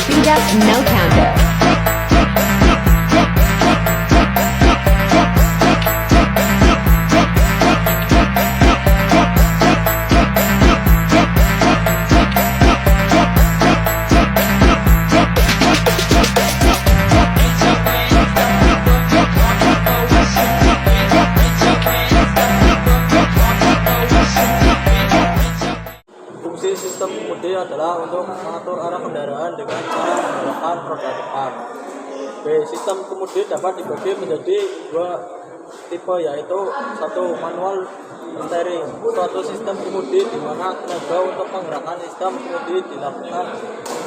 Speed up, no counter. Fungsi sistem kemudi adalah untuk mengatur arah kendaraan dengan cara menggunakan roda depan. B. Sistem kemudi dapat dibagi menjadi dua tipe, yaitu satu, manual steering, suatu sistem kemudi di mana tenaga untuk menggerakkan sistem kemudi dilakukan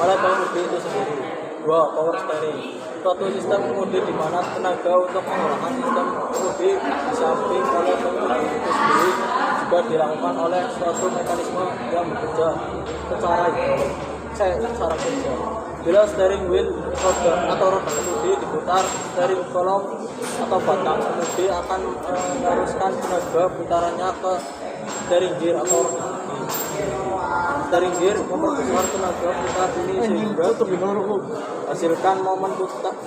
oleh pengemudi itu sendiri. Dua, power steering, suatu sistem kemudi di mana tenaga untuk menggerakkan sistem kemudi disamping oleh pengemudi itu sendiri juga dilakukan oleh suatu mekanisme yang bekerja secara hidrolik. Cara kerja. Bila steering wheel roda atau roda kemudi diputar, steering column atau batang kemudi akan meneruskan tenaga putarannya ke steering gear atau roda kemudi. Steering gear memperbesar tenaga putar ini sehingga hasilkan momen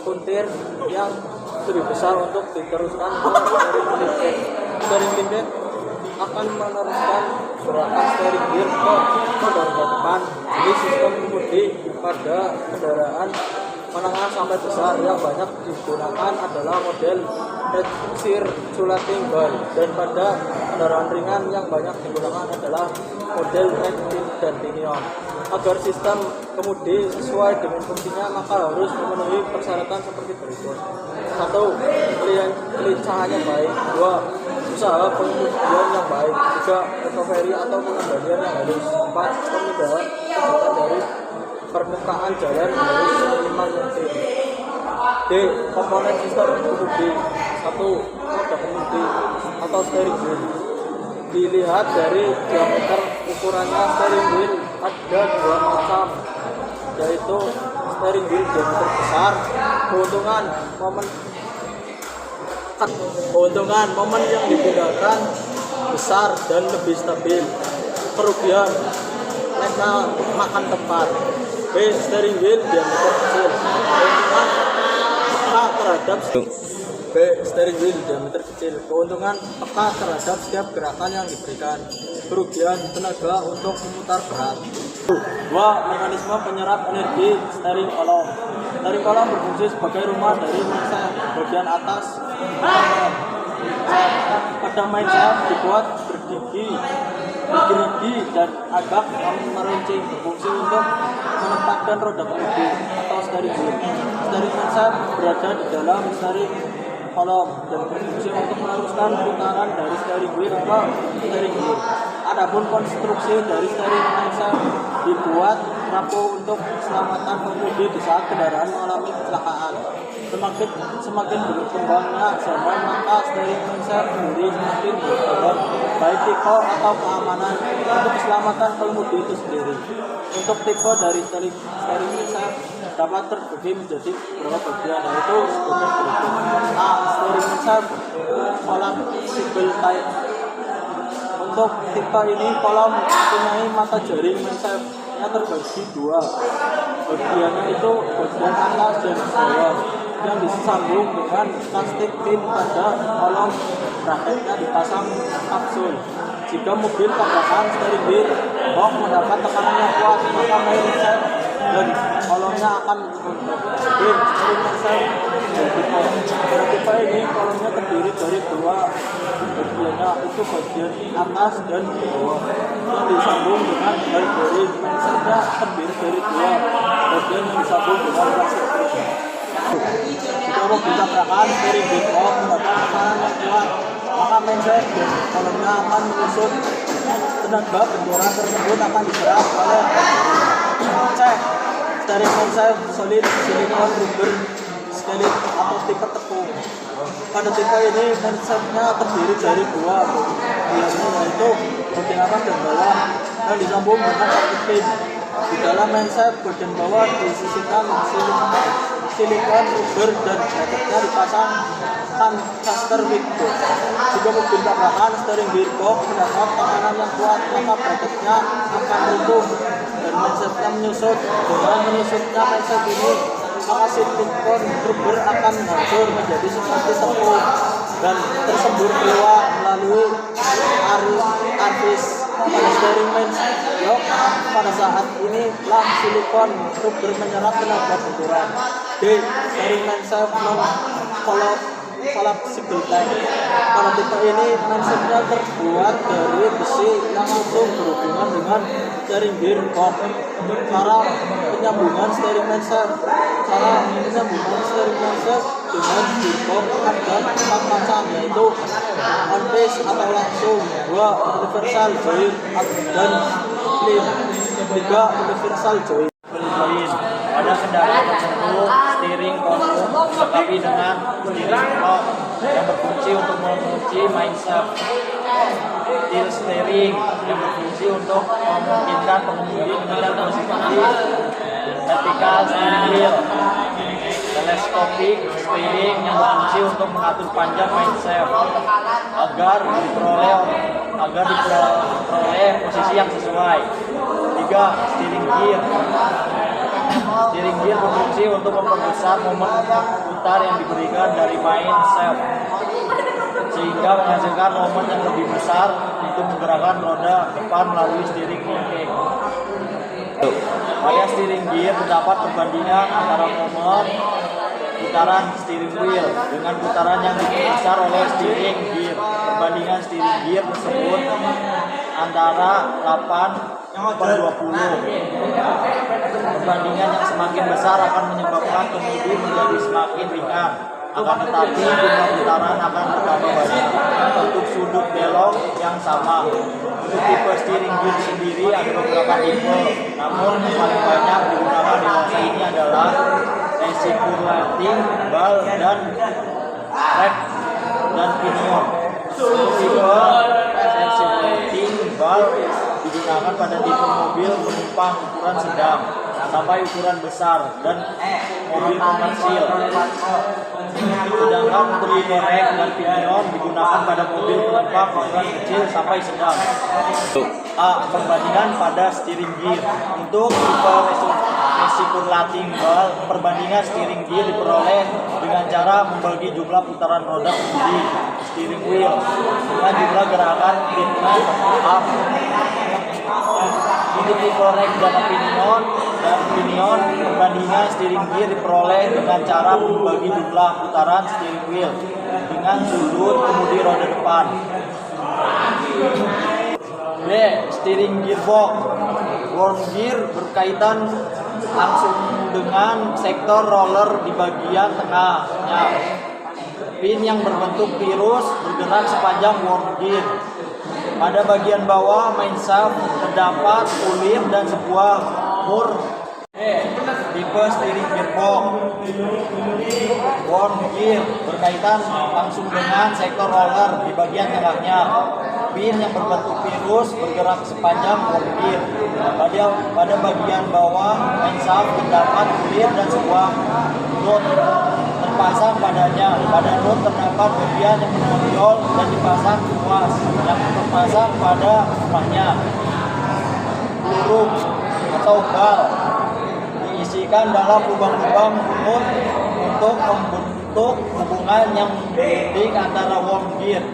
puntir yang lebih besar untuk diteruskan ke steering linkage. Steering linkage akan meneruskan gerakan steering gear ke roda depan. Jadi sistem kemudi pada kendaraan menengah sampai besar yang banyak digunakan adalah model recirculating ball, dan pada kendaraan ringan yang banyak digunakan adalah model rectification dan pinion. Agar sistem kemudi sesuai dengan fungsinya, maka harus memenuhi persyaratan seperti berikut. 1. Kelincahannya baik. 2. Usaha pengemudian yang baik. 3. Recovery atau pengendalian yang halus. 4. Pemindahan kecepatan dari permukaan jalan harus minimal mungkin. D. Komponen sistem kemudi. 1. Roda kemudi atau steering wheel. Dilihat dari diameter ukurannya, steering wheel ada dua macam, yaitu steering wheel diameter besar. Keuntungan momen yang digunakan besar dan lebih stabil. Kerugian mereka makan tempat. B. Steering wheel diameter kecil. Keuntungan peka terhadap steering wheel diameter kecil. Keuntungan peka terhadap setiap gerakan yang diberikan. Kerugian tenaga untuk memutar berat. 2. Mekanisme penyerap energi steering column. Steering column berfungsi sebagai rumah dari mindset bagian atas. Pada mindset dibuat gerigi dan agak meruncing, berfungsi untuk menempatkan roda kemudi atau steering wheel. Steering mindset berada di dalam steering column dan berfungsi untuk meneruskan putaran dari steering wheel ke steering wheel. Adapun konstruksi dari steering mindset dibuat rapuh untuk keselamatan pengemudi di saat kendaraan mengalami kecelakaan. Semakin berkembangnya zaman, maka steering mindset sendiri semakin berkembang, baik tipe atau keamanan untuk keselamatan pengemudi itu sendiri. Untuk tipe dari steering mindset dapat terbagi menjadi beberapa bagian, yaitu sebagai berikut. A. Steering mindset kolom single type. Untuk tipe ini, kolom mempunyai mata jaring mindset yang terbagi dua. Bagiannya itu bagian atas dan bawah yang disambung dengan plastik pin. Pada kolom bracketnya dipasang kapsul. Jika mobil tabrakan steering wheel box mendapat tekanan yang kuat, maka mindset dan kolomnya akan steering mindset pada tipe ini, kolomnya terdiri dari dua bagiannya, itu bagian atas dan bawah yang disambung dengan bearing. Mindsetnya terdiri dari dua bagian yang disambung dengan plastik pin. Jika mobil tabrakan steering wheel box mendapat tekanan yang kuat, maka mindset dan kolomnya akan menyusut. Tenaga benturan tersebut akan diserap oleh C. Steering mindset solid silikon rubber atau tipe tepung. Pada tipe ini konsepnya terdiri dari dua bagiannya, yaitu bagian atas dan bawah yang disambung dengan satu pin. Di dalam mindset bagian bawah disisihkan silikon rubber dan bracketnya dipasang caster wigbox. Jika mobil tabrakan steering gearbox mendapat tekanan yang kuat, maka bracketnya akan runtuh dan mindsetnya menyusut. Dengan menyusutnya mindset ini, maka silikon rubber akan hancur menjadi seperti tepung dan tersembur keluar melalui artis pada steering mindset. Pada saat ini lah silikon rubber menyerap tenaga benturan. D. Steering mindset collapsible tank. Pada tipe ini mindsetnya terbuat dari besi yang langsung berhubungan dengan steering gearbox. Cara penyambungan steering mindset dengan gearbox ada 4 macam, yaitu on pace atau langsung, 2 universal joint dan 3 universal joint. Pada kendaraan tertentu, steering konsum dilengkapi dengan steering lock yang berfungsi untuk mengunci mindset. Tilt steering yang berfungsi untuk memungkinkan pengemudi mengendal posisi vertikal steering wheel. Telescopic steering yang berfungsi untuk mengatur panjang mindset agar diperoleh posisi yang sesuai. 3. Steering gear. Steering gear berfungsi untuk memperbesar momen putar yang diberikan dari mindset sehingga menghasilkan momen yang lebih besar untuk menggerakkan roda depan melalui steering gear. Pada steering gear terdapat perbandingan antara momen putaran steering wheel dengan putaran yang diperbesar oleh steering gear. Perbandingan steering gear tersebut antara 8/20. Perbandingan yang semakin besar akan menyebabkan kemudi menjadi semakin ringan. Akan tetapi jumlah putaran akan bertambah banyak untuk sudut belok yang sama. Untuk tipe steering gear sendiri ada beberapa tipe, namun yang paling banyak digunakan di masa ini adalah recirculating ball dan rack dan pinion. Tipe recirculating ball digunakan pada tipe mobil penumpang ukuran sedang sampai ukuran besar dan mobil komersil. Sedangkan untuk tipe rack dan pinion digunakan pada mobil penumpang ukuran kecil sampai sedang. A. Perbandingan pada steering gear. Untuk tipe recirculating ball, perbandingan steering gear diperoleh dengan cara membagi jumlah putaran roda di steering wheel dengan jumlah gerakan ritme up. Untuk tipe rack dan pinion, perbandingan steering gear diperoleh dengan cara membagi jumlah putaran steering wheel dengan sudut kemudi roda depan. B. Steering gearbox. Worm gear berkaitan langsung dengan sektor roller di bagian tengahnya. Pin yang berbentuk virus bergerak sepanjang worm gear. Pada bagian bawah mainshaft terdapat kulit dan sebuah mur. Tipe steering gearbox. Worm gear berkaitan langsung dengan sektor roller di bagian tengahnya. Pin yang berbentuk virus bergerak sepanjang worm gear. Pada bagian bawah mainshaft terdapat kulit dan sebuah nut terpasang padanya. Pada nut terdapat bagian yang menonjol dan dipasang luas yang terpasang pada rumahnya. Peluru atau bal diisikan dalam lubang-lubang nut untuk membentuk hubungan yang mending antara worm gear.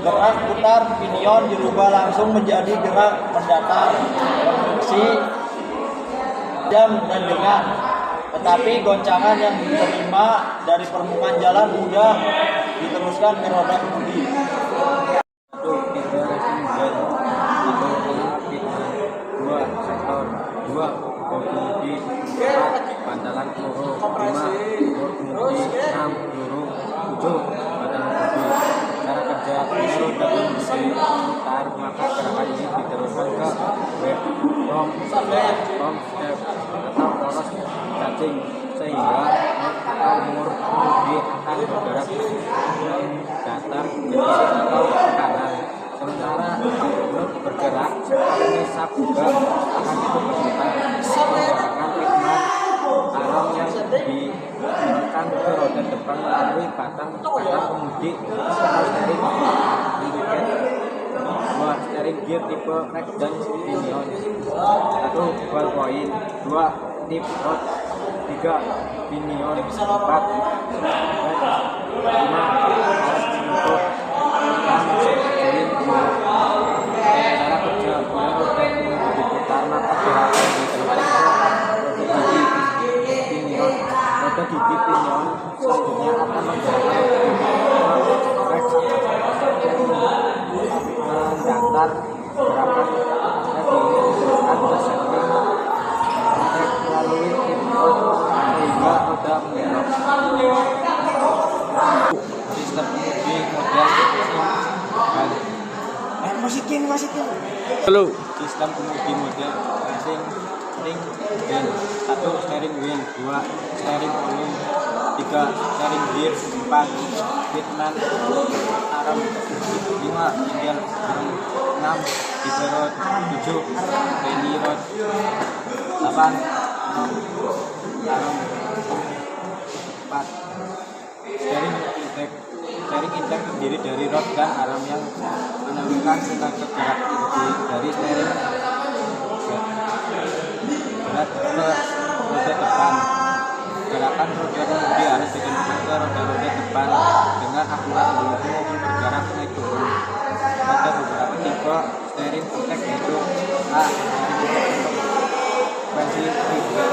Gerak putar pinion dirubah langsung menjadi gerak mendatar, berfungsi jam dan lengan. Tetapi goncangan yang diterima dari permukaan jalan mudah diteruskan ke roda kemudi. Untuk tipe racing ball atau pengapit 2 sektor 2 kemudi 4 pantalan peluru 5 kemudi 6 peluru 7 pantalan kemudi. Cara kerja roda kemudi putar, maka gerakan ini diteruskan ke back from step atau poros cacing sehingga umur akan bergerak datar atau ke kanan. Sementara rod bergerak seperti sabga akan itu berputar menggunakan pigman alam yang diberikan ke roda depan melalui batang kemudi atau steering indicator. 2. Steering gear tipe rack dan pinion. 1. Ball point. 2. Tip rod. 3. Pinion. 4. Rack. 5. Alat untuk 6. Steering wheel. Cara kerja roda diputar maka gerakan ditentukan roda gigi pinion. Roda gigi pinion selanjutnya akan menggerakkan rack mendatar gerakan digerakkan ke setting track melalui input sehingga roda membelok. Sistem kemudi model racing Halo. sistem kemudi model racing ring band. 1. Steering wheel. 2. Steering column. 3. Steering gear. 4. Pitman arm. 5. Indian arm. 6. Tipe rod. 7. Penny rod. 8. Arm. 4. Steering intake. Steering intake terdiri dari rod dan arm yang menampilkan tenaga gerak dari steering berat ke roda depan. Gerakan roda kemudi harus ditentukan ke roda-roda depan dengan akurat melengkung maupun bergerak naik turun. Ada beberapa tipe steering intake yaitu A. Frekuensi feedback.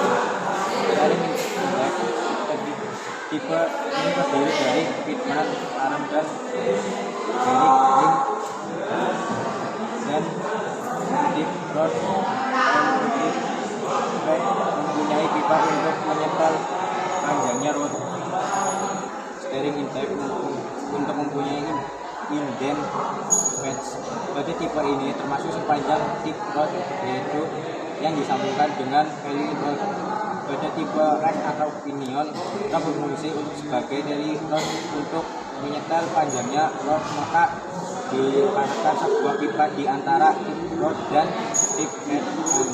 Steering intake tipe ini terdiri dari pitman, arm dan bearing ring dan tip rod mempunyai pipa untuk menyetel panjangnya rod. Steering intake untuk mempunyai inden patch. Pada tipe ini termasuk sepanjang tip rod yaitu yang disambungkan dengan belly rod. Pada tipe rack atau pinion kita berfungsi sebagai dari rod untuk menyetel panjangnya rod, maka dipanaskan sebuah pipa di antara tip rod dan tip head arm.